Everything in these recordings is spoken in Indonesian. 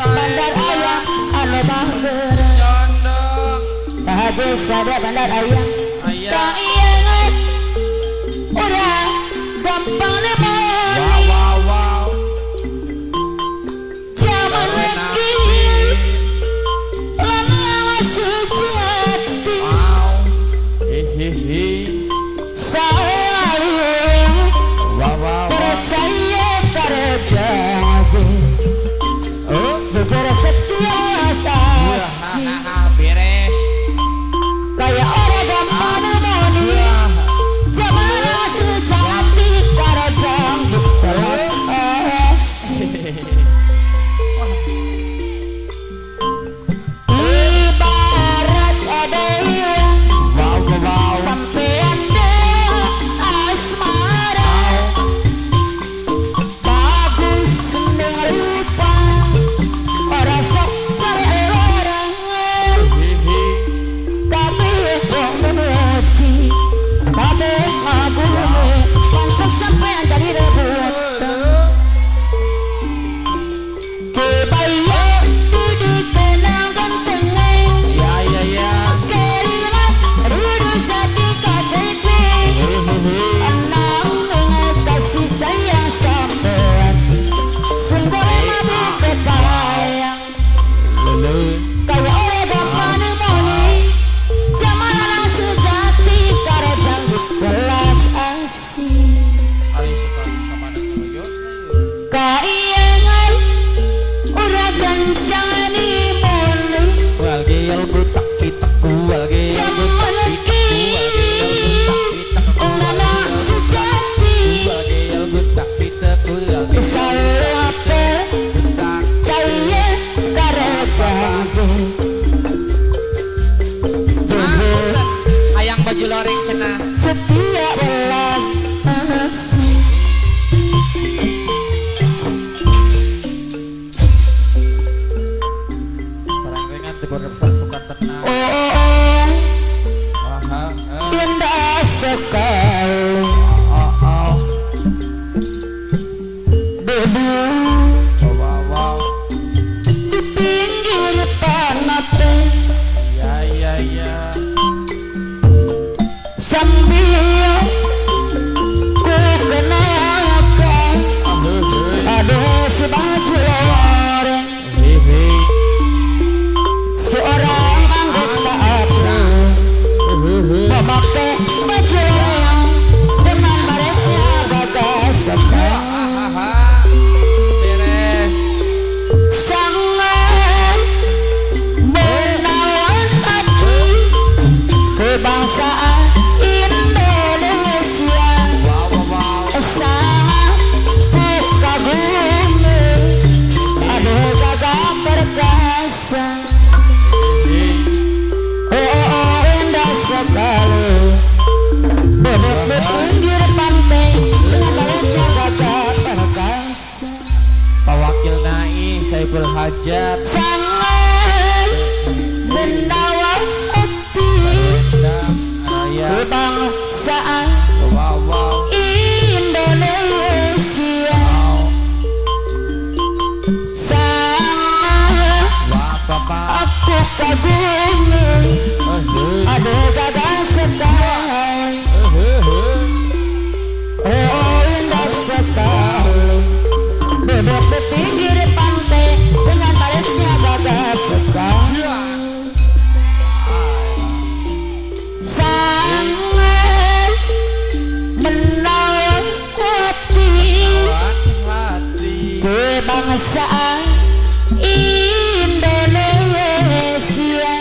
Bandar ayam anu bangger condong Tahajud ada bandar ayam ayam Kaiangan udah gampang lemah wow Zaman lagi lama sejati wow hehehe Selalu wow percaya pada janji Jujur setia saksi beres Kayak orang gampang moni Zaman sejati pada janji Ibarat ada wow sampai ada asmara Bagus dengan rupa Orang sok cari orang hehehe Kami yang memuji Kami ngabumi Pantas sampai jadi rebut Kebaya duduk tenang dan tenang ya Kerimat duduk sati KTP Enam dengan kasih sayang sampean Sungguh mabuk kekayang lele Kayak orang gampang moni Zaman anak sejati Karejang belas asih ali sekali sama dengan yo Kaiangan Udah kencang di moni wal gel butak pitak wal gel Zaman lagi Anak sejati wal gel butak pitak wal gel Selalu apa butak Cahaya Karejang Jujur ayang baju loreng cenah setia belas asih sarang ringan di bawah besar suka tenang Oh wah indah sekali oh Baby wow di pinggir pantai ya sambil ku kenakan ada si baju loreng hehe seorang anggota aku memakai baju loreng dengan baretnya gagasan beres sangat menawan hati kebangsaan Indonesia wow sangat kagumi ada gagah perkasa oh indah sekali bebek di pinggir pantai dengan baliknya gagah perkasa Pawakil Nai Saiful Hajat sangat menawan hati Raya kebangsaan wow Indonesia sangat papa aku kagumi ada gagah sekali oh indah sekali bebek di pinggir pantai dengan baliknya gagah sekali sangat menawan hati kebangsaan Indonesia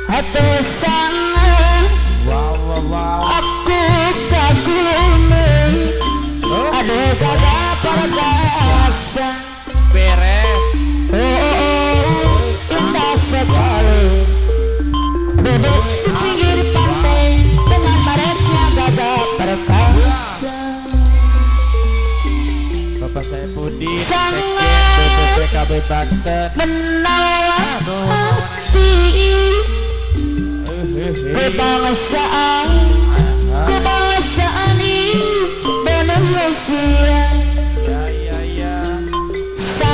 atau sangat wow aku kagumi ada gagah perkasa beres indah sekali bebek di pinggir pantai dengan baretnya gagah perkasa Bapak saya Pudi sangat PKB Banten menawan hati kebangsaan kebangsaan Indonesia ya sangat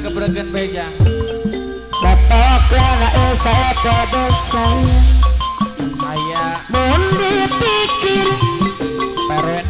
keberegen beja. Batok anak saya kodok saya Aya Mun dipikir perwe